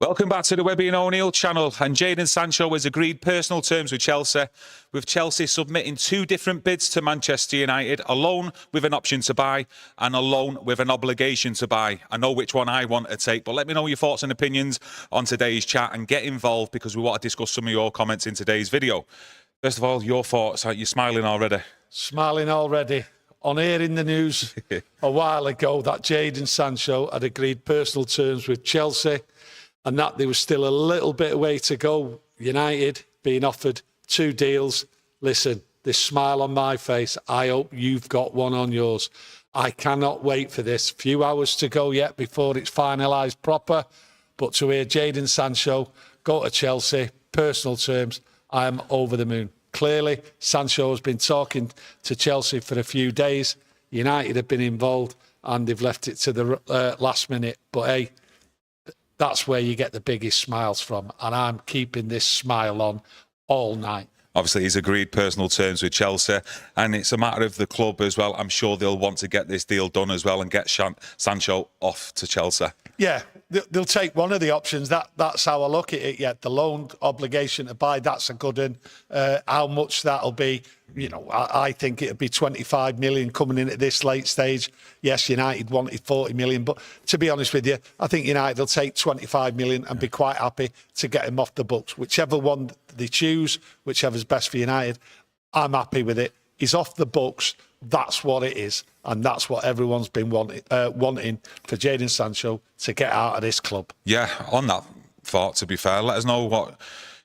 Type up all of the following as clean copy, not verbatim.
Welcome back to the Webby O'Neill channel. And Jadon Sancho has agreed personal terms with Chelsea, with Chelsea submitting two different bids to Manchester United, a loan with an option to buy and a loan with an obligation to buy. I know which one I want to take, but let me know your thoughts and opinions on today's chat and get involved because we want to discuss some of your comments in today's video. First of all, your thoughts. Are you smiling already? Smiling already. On hearing the news a while ago that Jadon Sancho had agreed personal terms with Chelsea and that there was still a little bit of way to go. United being offered two deals. Listen, this smile on my face, I hope you've got one on yours. I cannot wait for this. Few hours to go yet before it's finalised proper. But to hear Jadon Sancho go to Chelsea, personal terms, I am over the moon. Clearly, Sancho has been talking to Chelsea for a few days. United have been involved and they've left it to the last minute. But hey, that's where you get the biggest smiles from. And I'm keeping this smile on all night. Obviously, he's agreed personal terms with Chelsea, and it's a matter of the club as well. I'm sure they'll want to get this deal done as well and get Sancho off to Chelsea. Yeah, they'll take one of the options. That's how I look at it. Yeah, the loan obligation to buy, that's a good one. How much that'll be, you know, I think it'll be 25 million coming in at this late stage. Yes, United wanted 40 million, but to be honest with you, I think United will take 25 million and be quite happy to get him off the books. Whichever one they choose, whichever's best for United, I'm happy with it. He's off the books. That's what it is. And that's what everyone's been wanting for Jadon Sancho to get out of this club. Yeah, on that thought, to be fair, let us know what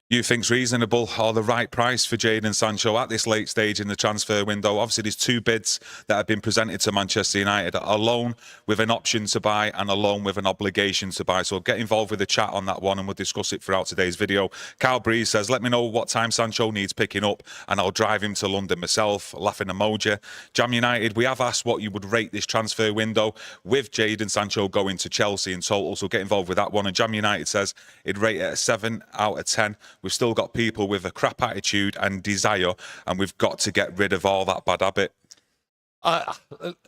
you think's reasonable or the right price for Jadon Sancho at this late stage in the transfer window. Obviously, there's two bids that have been presented to Manchester United, a loan with an option to buy and a loan with an obligation to buy. So get involved with the chat on that one and we'll discuss it throughout today's video. Carl Breeze says, let me know what time Sancho needs picking up and I'll drive him to London myself. Laughing emoji. Jam United, we have asked what you would rate this transfer window with Jadon Sancho going to Chelsea in total. So get involved with that one. And Jam United says it'd rate it a 7 out of 10. We've still got people with a crap attitude and desire, and we've got to get rid of all that bad habit.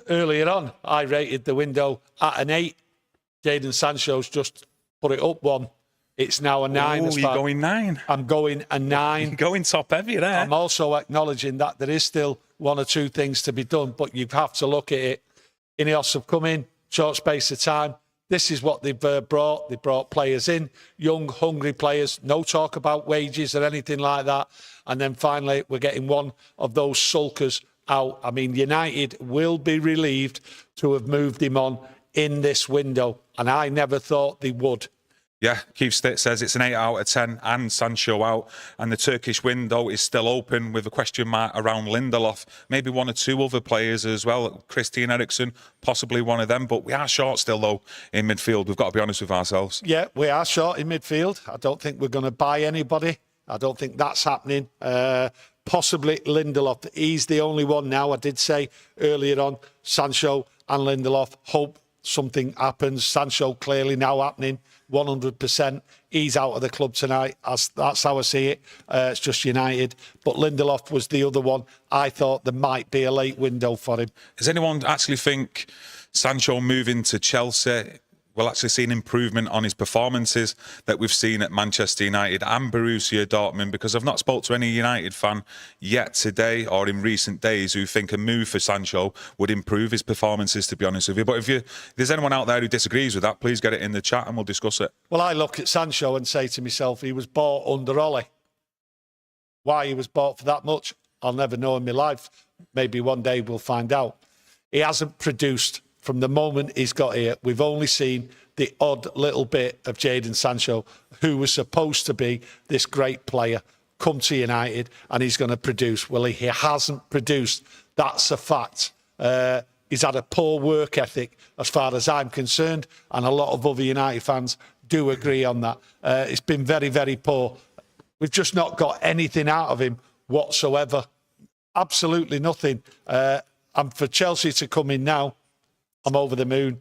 Earlier on, I rated the window at an 8. Jadon Sancho's just put it up one. It's now a 9. Oh, you're going 9. I'm going a 9. You're going top heavy there. I'm also acknowledging that there is still one or two things to be done, but you have to look at it. Ineos have come in, short space of time. This is what they've brought. They brought players in, young, hungry players, no talk about wages or anything like that. And then finally, we're getting one of those sulkers out. I mean, United will be relieved to have moved him on in this window. And I never thought they would. Yeah, Keith Stitt says it's an 8 out of 10 and Sancho out. And the Turkish window is still open with a question mark around Lindelof. Maybe one or two other players as well. Christian Eriksen, possibly one of them. But we are short still, though, in midfield. We've got to be honest with ourselves. Yeah, we are short in midfield. I don't think we're going to buy anybody. I don't think that's happening. Possibly Lindelof. He's the only one now. I did say earlier on, Sancho and Lindelof, hope something happens. Sancho clearly now happening. 100%. He's out of the club tonight. That's how I see it. It's just United. But Lindelof was the other one. I thought there might be a late window for him. Does anyone actually think Sancho moving to Chelsea will actually see an improvement on his performances that we've seen at Manchester United and Borussia Dortmund? Because I've not spoke to any United fan yet today or in recent days who think a move for Sancho would improve his performances, to be honest with you. But if there's anyone out there who disagrees with that, please get it in the chat and we'll discuss it. Well, I look at Sancho and say to myself, he was bought under Ollie. Why he was bought for that much, I'll never know in my life. Maybe one day we'll find out. He hasn't produced. From the moment he's got here, we've only seen the odd little bit of Jadon Sancho, who was supposed to be this great player, come to United and he's going to produce. Well, he hasn't produced. That's a fact. He's had a poor work ethic as far as I'm concerned, and a lot of other United fans do agree on that. It's been very, very poor. We've just not got anything out of him whatsoever. Absolutely nothing. And for Chelsea to come in now, I'm over the moon.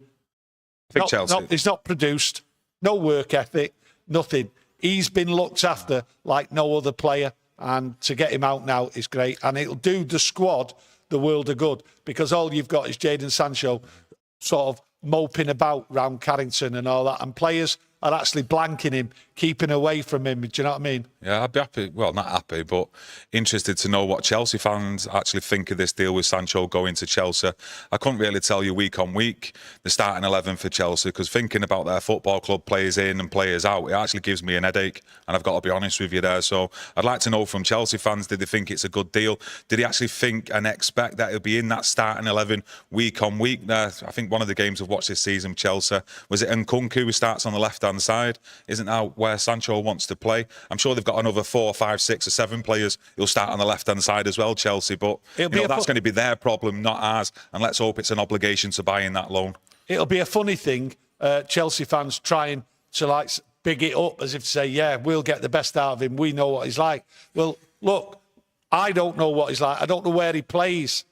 He's not produced. No work ethic. Nothing. He's been looked after like no other player. And to get him out now is great. And it'll do the squad the world of good. Because all you've got is Jadon Sancho sort of moping about round Carrington and all that. And players are actually blanking him, keeping away from him. Do you know what I mean? Yeah, I'd be happy. Well, not happy, but interested to know what Chelsea fans actually think of this deal with Sancho going to Chelsea. I couldn't really tell you week on week the starting 11 for Chelsea, because thinking about their football club players in and players out, it actually gives me an headache, and I've got to be honest with you there. So I'd like to know from Chelsea fans, did they think it's a good deal? Did they actually think and expect that he'll be in that starting 11 week on week? I think one of the games I've watched this season, Chelsea, was it Nkunku who starts on the left-hand side? Isn't that where Sancho wants to play? I'm sure they've got another 4, 5, 6 or 7 players who'll start on the left-hand side as well, Chelsea. But that's going to be their problem, not ours. And let's hope it's an obligation to buy in that loan. It'll be a funny thing, Chelsea fans trying to like big it up as if to say, yeah, we'll get the best out of him. We know what he's like. Well, look, I don't know what he's like. I don't know where he plays.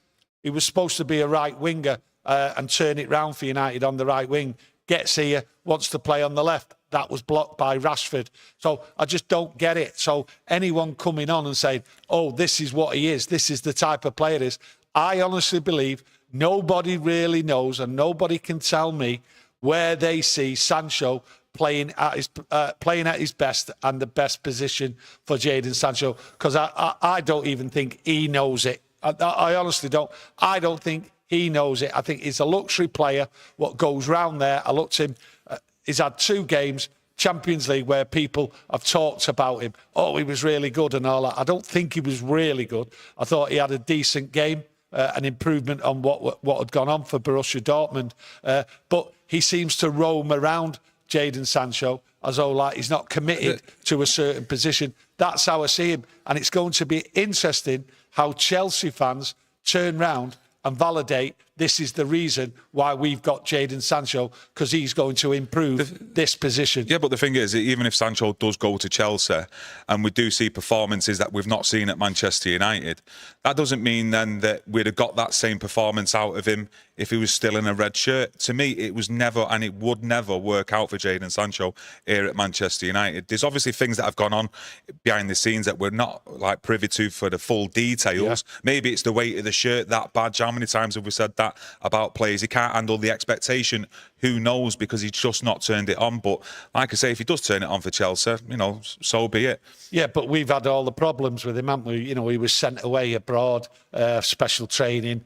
He was supposed to be a right winger and turn it round for United on the right wing. Gets here, wants to play on the left. That was blocked by Rashford. So I just don't get it. So anyone coming on and saying, oh, this is what he is, this is the type of player he is, I honestly believe nobody really knows and nobody can tell me where they see Sancho playing at his best and the best position for Jadon Sancho, because I don't even think he knows it. I honestly don't. I don't think he knows it. I think he's a luxury player. What goes round there, I looked at him. He's had 2 games, Champions League, where people have talked about him. Oh, he was really good and all that. I don't think he was really good. I thought he had a decent game, an improvement on what had gone on for Borussia Dortmund. But he seems to roam around, Jadon Sancho, as though like he's not committed to a certain position. That's how I see him. And it's going to be interesting how Chelsea fans turn round and validate this is the reason why we've got Jadon Sancho, because he's going to improve this position. Yeah, but the thing is, even if Sancho does go to Chelsea and we do see performances that we've not seen at Manchester United, that doesn't mean then that we'd have got that same performance out of him if he was still in a red shirt. To me, it was never and it would never work out for Jadon Sancho here at Manchester United. There's obviously things that have gone on behind the scenes that we're not like privy to for the full details. Yeah. Maybe it's the weight of the shirt, that badge. How many times have we said that about players? He can't handle the expectation. Who knows, because he's just not turned it on. But like I say, if he does turn it on for Chelsea, so be it. Yeah, but we've had all the problems with him, haven't we? He was sent away abroad, special training.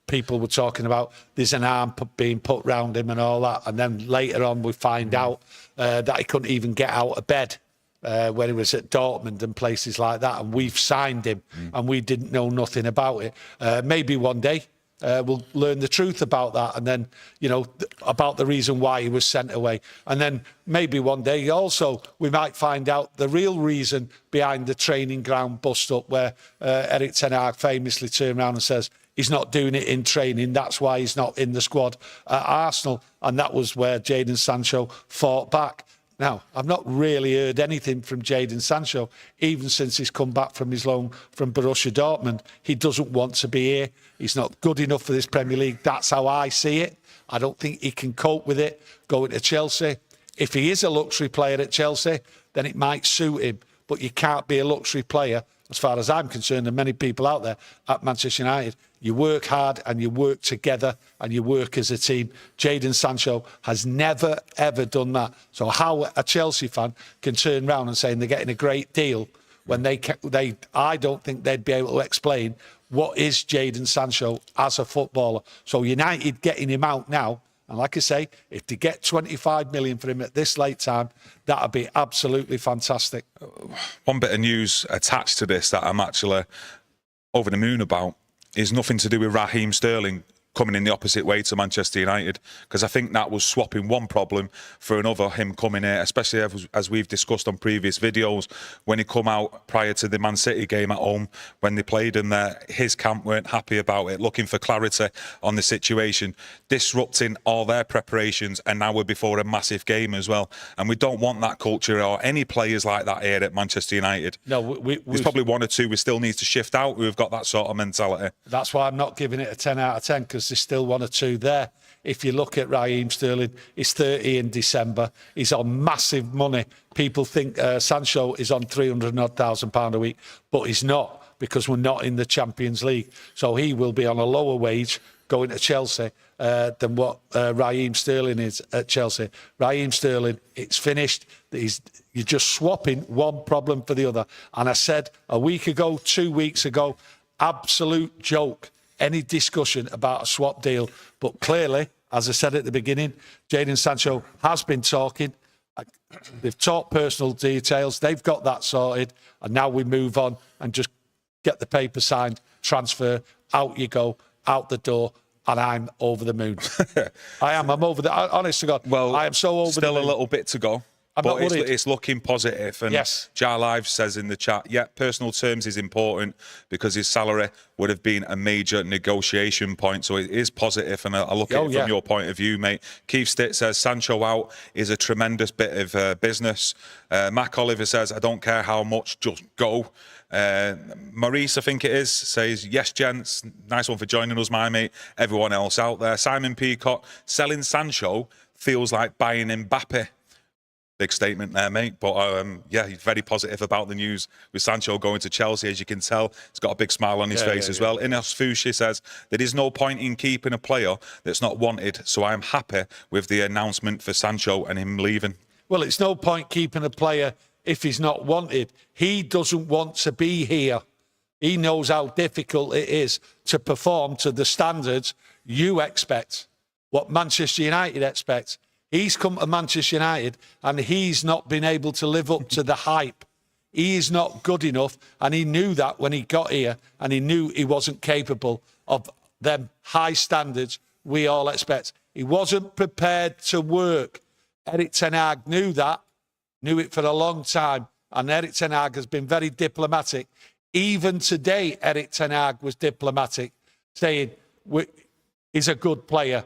People were talking about there's an arm being put round him and all that. And then later on we find out that he couldn't even get out of bed when he was at Dortmund and places like that. And we've signed him and we didn't know nothing about it. Maybe one day we'll learn the truth about that, and then, about the reason why he was sent away. And then maybe one day also we might find out the real reason behind the training ground bust-up, where Erik ten Hag famously turned around and says he's not doing it in training, that's why he's not in the squad at Arsenal. And that was where Jadon Sancho fought back. Now, I've not really heard anything from Jadon Sancho, even since he's come back from his loan from Borussia Dortmund. He doesn't want to be here. He's not good enough for this Premier League. That's how I see it. I don't think he can cope with it going to Chelsea. If he is a luxury player at Chelsea, then it might suit him. But you can't be a luxury player, as far as I'm concerned, and many people out there at Manchester United. You work hard and you work together and you work as a team. Jadon Sancho has never, ever done that. So how a Chelsea fan can turn around and say they're getting a great deal when I don't think they'd be able to explain what is Jadon Sancho as a footballer. So United getting him out now, and like I say, if they get 25 million for him at this late time, that would be absolutely fantastic. One bit of news attached to this that I'm actually over the moon about is nothing to do with Raheem Sterling coming in the opposite way to Manchester United, because I think that was swapping one problem for another, him coming here, especially as we've discussed on previous videos, when he come out prior to the Man City game at home, when they played him there, his camp weren't happy about it, looking for clarity on the situation, disrupting all their preparations, and now we're before a massive game as well. And we don't want that culture or any players like that here at Manchester United. No, there's probably one or two we still need to shift out who've got that sort of mentality. That's why I'm not giving it a 10 out of 10, because there's still one or two there. If you look at Raheem Sterling, he's 30 in December. He's on massive money. People think Sancho is on £300,000 a week, but he's not, because we're not in the Champions League. So he will be on a lower wage, going to Chelsea than what Raheem Sterling is at Chelsea. Raheem Sterling, it's finished. You're just swapping one problem for the other. And I said a week ago, 2 weeks ago, absolute joke, any discussion about a swap deal. But clearly, as I said at the beginning, Jadon Sancho has been talking. They've talked personal details. They've got that sorted. And now we move on and just get the paper signed, transfer, out you go, out the door. And I'm over the moon. I am. I'm over the... Honest to God, well, I am so over the moon. Still a little bit to go. But it's looking positive. And yes. Jar Live says in the chat, yeah, personal terms is important because his salary would have been a major negotiation point. So it is positive, and I look at it from your point of view, mate. Keith Stitt says Sancho out is a tremendous bit of business. Mac Oliver says, I don't care how much, just go. Maurice, I think it is, says, yes, gents. Nice one for joining us, my mate. Everyone else out there. Simon Peacock, selling Sancho feels like buying Mbappe. Big statement there, mate. But yeah, he's very positive about the news with Sancho going to Chelsea. As you can tell, he's got a big smile on his face as well. Ineos Fushi says, there is no point in keeping a player that's not wanted. So I'm happy with the announcement for Sancho and him leaving. Well, it's no point keeping a player if he's not wanted. He doesn't want to be here. He knows how difficult it is to perform to the standards you expect, what Manchester United expect. He's come to Manchester United and he's not been able to live up to the hype. He is not good enough, and he knew that when he got here, and he knew he wasn't capable of them high standards we all expect. He wasn't prepared to work. Erik ten Hag knew that, knew it for a long time, and Erik ten Hag has been very diplomatic. Even today, Erik ten Hag was diplomatic, saying he's a good player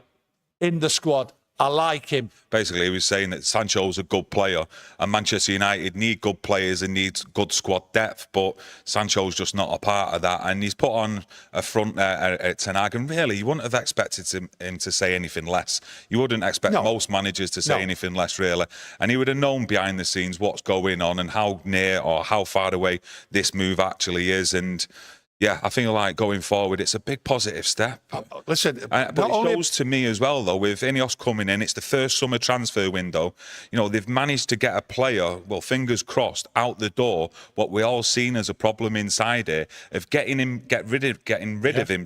in the squad. I like him. Basically, he was saying that Sancho's a good player and Manchester United need good players and needs good squad depth, but Sancho's just not a part of that. And he's put on a front there at Ten Hag, and really, you wouldn't have expected him to say anything less. You wouldn't expect most managers to say anything less, really. And he would have known behind the scenes what's going on and how near or how far away this move actually is. And yeah, I think like going forward, it's a big positive step. Listen, but it shows to me as well, though, with Ineos coming in, it's the first summer transfer window. You know, they've managed to get a player, well, fingers crossed, out the door. What we all seen as a problem inside here of getting rid of him,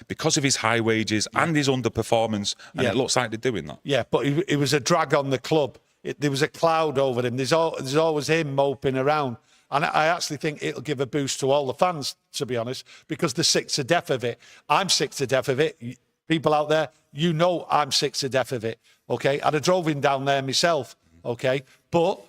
because of his high wages and his underperformance, and it looks like they're doing that. Yeah, but it was a drag on the club. There was a cloud over him. There's always him moping around. And I actually think it'll give a boost to all the fans, to be honest, because they're sick to death of it. I'm sick to death of it. People out there, you know I'm sick to death of it, okay? I'd have drove him down there myself, okay? But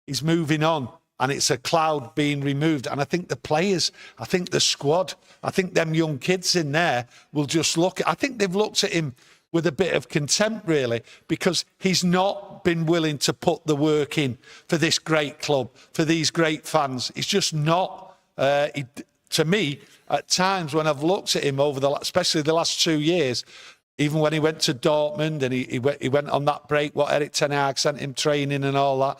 he's moving on, and it's a cloud being removed. And I think the players, I think the squad, I think them young kids in there will just I think they've looked at him with a bit of contempt, really, because he's not been willing to put the work in for this great club, for these great fans. He's just not. To me, at times when I've looked at him especially the last 2 years, even when he went to Dortmund and he went on that break, what Erik ten Hag sent him training and all that,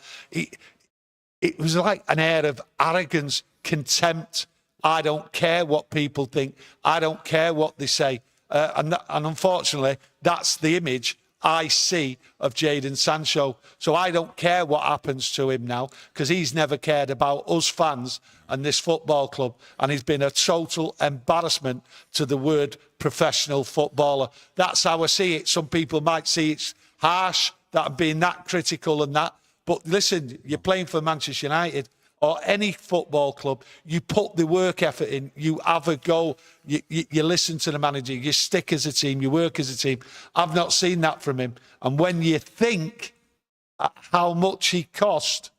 it was like an air of arrogance, contempt. I don't care what people think. I don't care what they say. And unfortunately, that's the image I see of Jadon Sancho. So I don't care what happens to him now, because he's never cared about us fans and this football club. And he's been a total embarrassment to the word professional footballer. That's how I see it. Some people might see it's harsh, that I'm being that critical and that. But listen, you're playing for Manchester United or any football club, you put the work effort in, you have a go, you listen to the manager, you stick as a team, you work as a team. I've not seen that from him. And when you think how much he cost,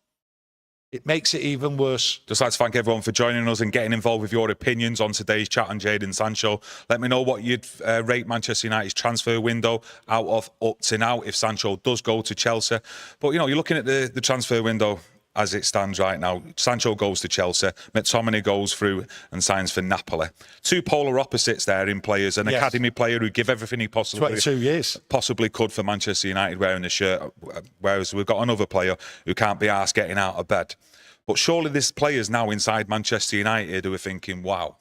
it makes it even worse. Just like to thank everyone for joining us and getting involved with your opinions on today's chat on Jadon Sancho. Let me know what you'd rate Manchester United's transfer window out of up to now if Sancho does go to Chelsea. But, you know, you're looking at the transfer window as it stands right now. Sancho goes to Chelsea, McTominay goes through and signs for Napoli. Two polar opposites there in players. An academy player who give everything he 22 years. Possibly could for Manchester United wearing the shirt, whereas we've got another player who can't be arsed getting out of bed. But surely there's players now inside Manchester United who are thinking, wow,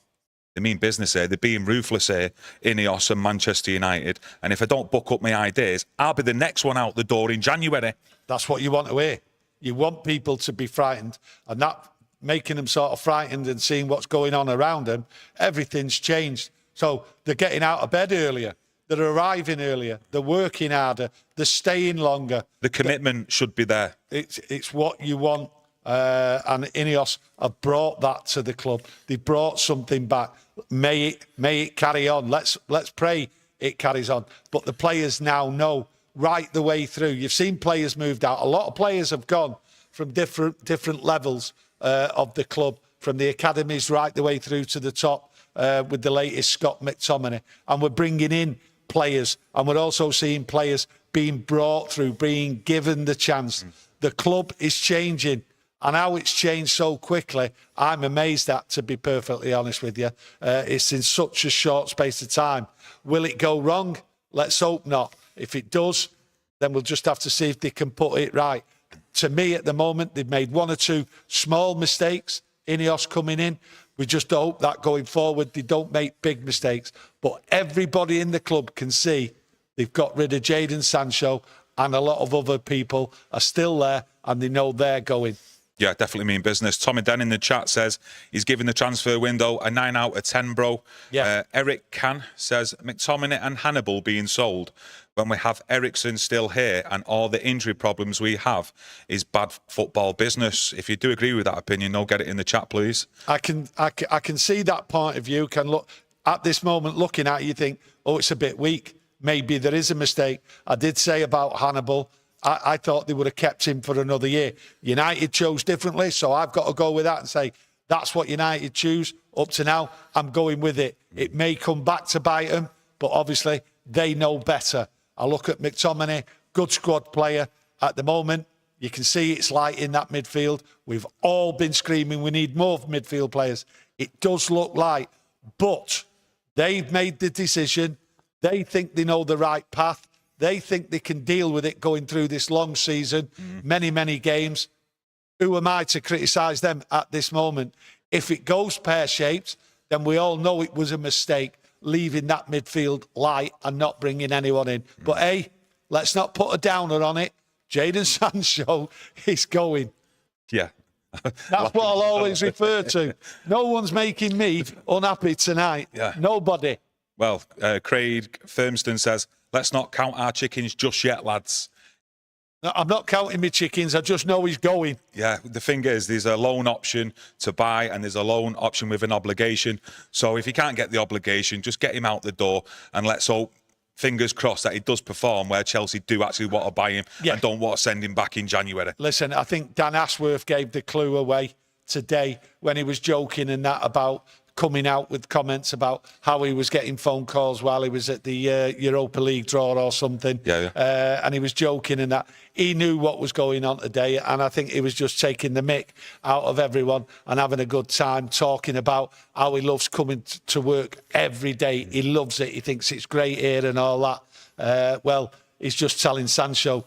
They mean business here. They're being ruthless here, Ineos and Manchester United. And if I don't buck up my ideas, I'll be the next one out the door in January. That's what you want to hear. You want people to be frightened, and that making them sort of frightened and seeing what's going on around them, everything's changed. So they're getting out of bed earlier. They're arriving earlier. They're working harder. They're staying longer. The commitment should be there. It's what you want. And Ineos have brought that to the club. They brought something back. May it carry on. Let's pray it carries on. But the players now know right the way through. You've seen players moved out. A lot of players have gone from different levels of the club, from the academies right the way through to the top with the latest Scott McTominay. And we're bringing in players, and we're also seeing players being brought through, being given the chance. The club is changing. And how it's changed so quickly, I'm amazed at, to be perfectly honest with you. It's in such a short space of time. Will it go wrong? Let's hope not. If it does, then we'll just have to see if they can put it right. To me, at the moment, they've made one or two small mistakes, Ineos coming in. We just hope that going forward, they don't make big mistakes. But everybody in the club can see they've got rid of Jadon Sancho, and a lot of other people are still there, and they know they're going. Yeah, definitely mean business. Tommy Den in the chat says he's giving the transfer window a 9 out of 10, bro. Yeah. Eric Can says McTominay and Hannibal being sold when we have Ericsson still here and all the injury problems we have is bad football business. If you do agree with that opinion, no, get it in the chat, please. I can see that point of view. Can look at this moment, looking at it, you think, oh, it's a bit weak. Maybe there is a mistake. I did say about Hannibal, I thought they would have kept him for another year. United chose differently, so I've got to go with that and say that's what United choose. Up to now, I'm going with it. It may come back to bite them, but obviously they know better. I look at McTominay, good squad player. At the moment, you can see it's light in that midfield. We've all been screaming we need more midfield players. It does look light, but they've made the decision. They think they know the right path. They think they can deal with it going through this long season, many games. Who am I to criticise them at this moment? If it goes pear-shaped, then we all know it was a mistake, leaving that midfield light and not bringing anyone in. But, hey, let's not put a downer on it. Jadon Sancho is going. Yeah. That's what I'll always refer to. No one's making me unhappy tonight. Yeah. Nobody. Well, Craig Firmston says, let's not count our chickens just yet, lads. No, I'm not counting my chickens. I just know he's going. Yeah, the thing is, there's a loan option to buy and there's a loan option with an obligation. So if you can't get the obligation, just get him out the door and let's hope, fingers crossed, that he does perform where Chelsea do actually want to buy him and don't want to send him back in January. Listen, I think Dan Ashworth gave the clue away today when he was joking and that about coming out with comments about how he was getting phone calls while he was at the Europa League draw or something. And he was joking and that. He knew what was going on today, and I think he was just taking the mick out of everyone and having a good time talking about how he loves coming to work every day. He loves it. He thinks it's great here and all that. Well, he's just telling Sancho,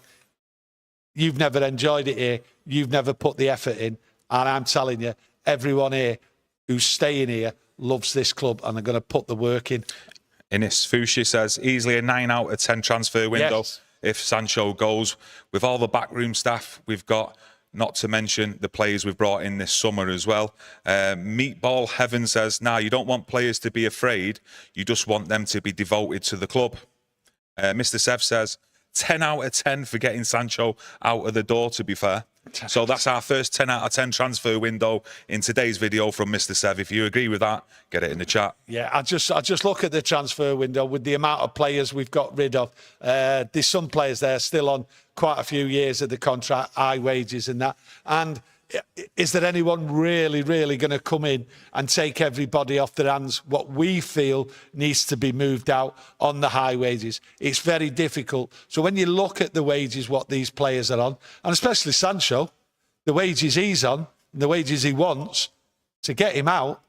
you've never enjoyed it here. You've never put the effort in. And I'm telling you, everyone here who's staying here loves this club and are going to put the work in. Ines Fushi says, easily a 9 out of 10 transfer window if Sancho goes. With all the backroom staff we've got, not to mention the players we've brought in this summer as well. Meatball Heaven says, you don't want players to be afraid. You just want them to be devoted to the club. Mr. Sev says, 10 out of 10 for getting Sancho out of the door, to be fair. So that's our first 10 out of 10 transfer window in today's video from Mr. Sev. If you agree with that, get it in the chat. Yeah, I just look at the transfer window with the amount of players we've got rid of. There's some players there still on quite a few years of the contract, high wages and that. And is there anyone really going to come in and take everybody off their hands? What we feel needs to be moved out on the high wages. It's very difficult. So when you look at the wages, what these players are on, and especially Sancho, the wages he's on, and the wages he wants, to get him out,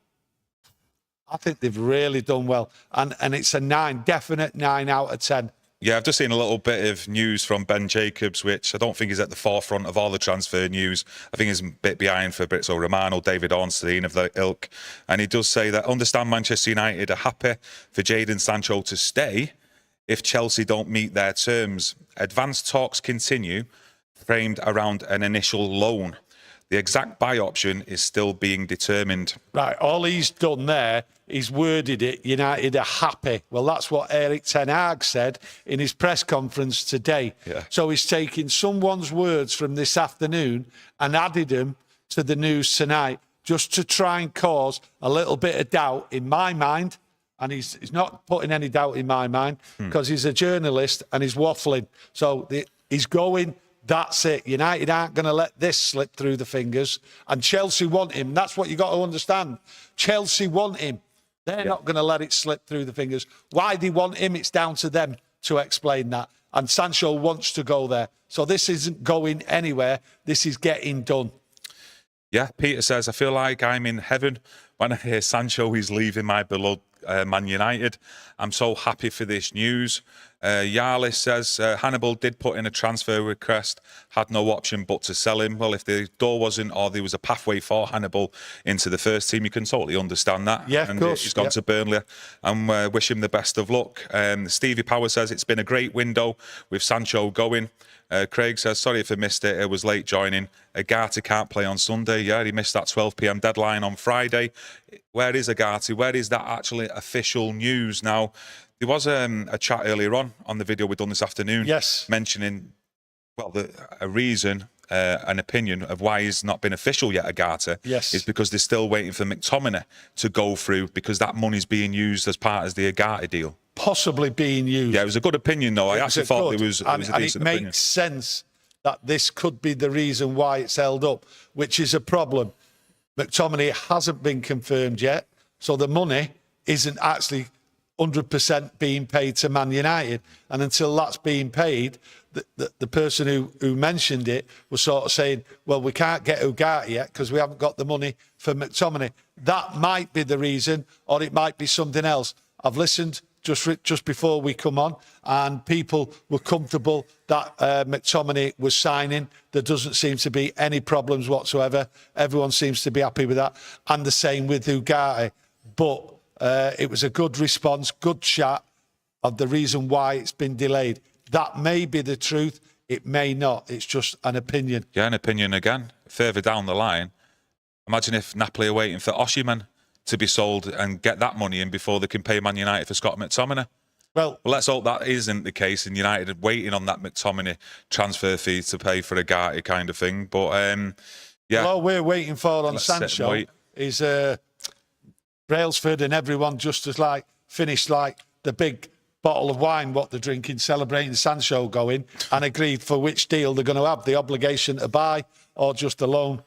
I think they've really done well. And it's a definite 9 out of 10. Yeah, I've just seen a little bit of news from Ben Jacobs, which I don't think is at the forefront of all the transfer news. I think he's a bit behind Fabrizio Romano, David Ornstein of the ilk. And he does say that, understand Manchester United are happy for Jadon Sancho to stay if Chelsea don't meet their terms. Advanced talks continue, framed around an initial loan. The exact buy option is still being determined. Right, all he's done there, he's worded it, United are happy. Well, that's what Erik ten Hag said in his press conference today. Yeah. So he's taken someone's words from this afternoon and added them to the news tonight just to try and cause a little bit of doubt in my mind. And he's not putting any doubt in my mind because he's a journalist and he's waffling. So he's going... That's it. United aren't going to let this slip through the fingers. And Chelsea want him. That's what you got to understand. Chelsea want him. They're not going to let it slip through the fingers. Why they want him, it's down to them to explain that. And Sancho wants to go there. So this isn't going anywhere. This is getting done. Yeah, Peter says, I feel like I'm in heaven when I hear Sancho is leaving my beloved Man United. I'm so happy for this news. Yarlis says, Hannibal did put in a transfer request, had no option but to sell him. Well, if the door wasn't, or there was a pathway for Hannibal into the first team, you can totally understand that. Yeah, of course. He's gone to Burnley, and wish him the best of luck. Stevie Power says, it's been a great window with Sancho going. Craig says, sorry if I missed it, I was late joining. Agati can't play on Sunday. Yeah, he missed that 12 p.m. deadline on Friday. Where is Agati? Where is that actually official news now? There was a chat earlier on the video we've done this afternoon. Yes. Mentioning, well, a reason, an opinion of why he's not been official yet, Agata. Yes. Is because they're still waiting for McTominay to go through because that money's being used as part of the Agati deal. Possibly being used. Yeah, it was a good opinion, though. I actually thought it was a decent opinion. And it makes sense that this could be the reason why it's held up, which is a problem. McTominay hasn't been confirmed yet, so the money isn't actually 100% being paid to Man United. And until that's being paid, the person who mentioned it was sort of saying, well, we can't get Ugarte yet because we haven't got the money for McTominay. That might be the reason, or it might be something else. I've listened just before we come on, and people were comfortable that McTominay was signing. There doesn't seem to be any problems whatsoever. Everyone seems to be happy with that. And the same with Ugarte. But it was a good response, good chat of the reason why it's been delayed. That may be the truth. It may not. It's just an opinion. Yeah, an opinion again. Further down the line, imagine if Napoli are waiting for Osimhen to be sold and get that money in before they can pay Man United for Scott McTominay. Well, let's hope that isn't the case, and United are waiting on that McTominay transfer fee to pay for a Gatti kind of thing. But, yeah. Well, all we're waiting for on Sancho is Brailsford and everyone just as finished the big bottle of wine, what they're drinking, celebrating Sancho going, and agreed for which deal they're going to have, the obligation to buy or just a loan.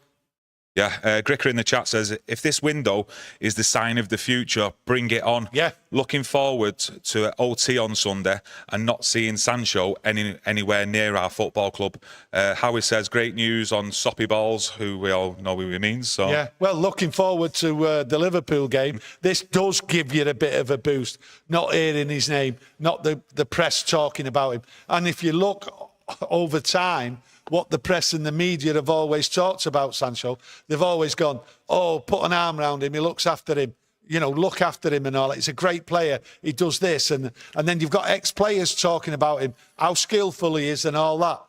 Yeah, Gricker in the chat says, if this window is the sign of the future, bring it on. Yeah. Looking forward to OT on Sunday and not seeing Sancho anywhere near our football club. Howie says, great news on Soppy Balls, who we all know who he means. So. Yeah, well, looking forward to the Liverpool game. This does give you a bit of a boost, not hearing his name, not the press talking about him. And if you look over time, what the press and the media have always talked about Sancho, they've always gone, oh, put an arm around him, he looks after him, look after him and all that. He's a great player, he does this. And then you've got ex-players talking about him, how skillful he is and all that.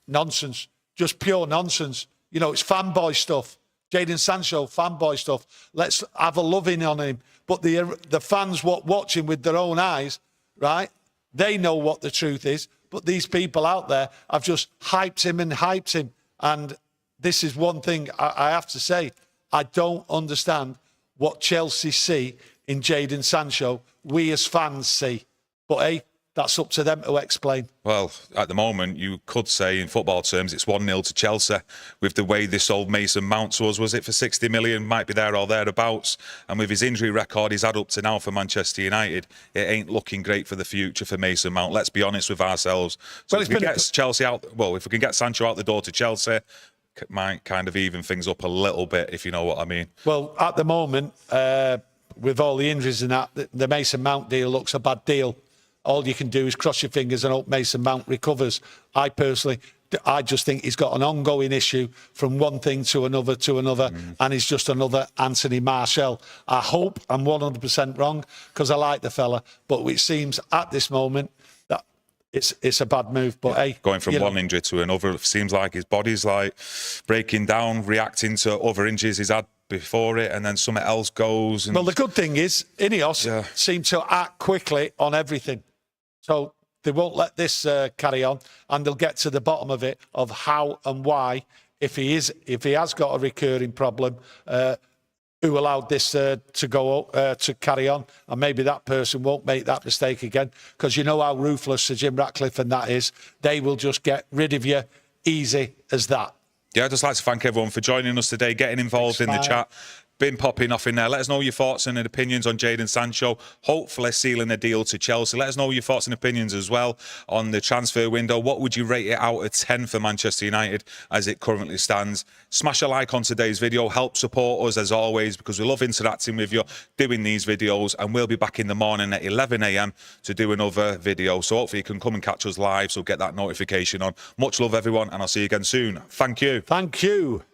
Nonsense, just pure nonsense. It's fanboy stuff. Jadon Sancho, fanboy stuff. Let's have a loving on him. But the fans watch him with their own eyes, right? They know what the truth is. But these people out there have just hyped him. And this is one thing I have to say. I don't understand what Chelsea see in Jadon Sancho. We as fans see. But, hey, that's up to them to explain. Well, at the moment, you could say in football terms it's 1-0 to Chelsea with the way they sold Mason Mount to us. Was it for 60 million? Might be there or thereabouts. And with his injury record he's had up to now for Manchester United, it ain't looking great for the future for Mason Mount. Let's be honest with ourselves. So well, if we can get Chelsea out, if we can get Sancho out the door to Chelsea, it might kind of even things up a little bit, if you know what I mean. Well, at the moment, with all the injuries and that, the Mason Mount deal looks a bad deal. all you can do is cross your fingers and hope Mason Mount recovers. I just think he's got an ongoing issue from one thing to another, and he's just another Anthony Martial. I hope I'm 100% wrong, because I like the fella, but it seems at this moment that it's a bad move. But hey, going from one injury to another, it seems like his body's like breaking down, reacting to other injuries he's had before it, and then something else goes. And... Well, the good thing is, Ineos seem to act quickly on everything. So they won't let this carry on, and they'll get to the bottom of it, of how and why, if he has got a recurring problem, who allowed this to carry on, and maybe that person won't make that mistake again, because you know how ruthless Sir Jim Ratcliffe and that is. They will just get rid of you easy as that. Yeah, I'd just like to thank everyone for joining us today, getting involved in the chat. Been popping off in there. Let us know your thoughts and opinions on Jadon Sancho, hopefully sealing a deal to Chelsea. Let us know your thoughts and opinions as well on the transfer window. What would you rate it out of 10 for Manchester United as it currently stands? Smash a like on today's video. Help support us as always, because we love interacting with you, doing these videos, and we'll be back in the morning at 11 a.m. to do another video. So hopefully you can come and catch us live, so get that notification on. Much love, everyone, and I'll see you again soon. Thank you. Thank you.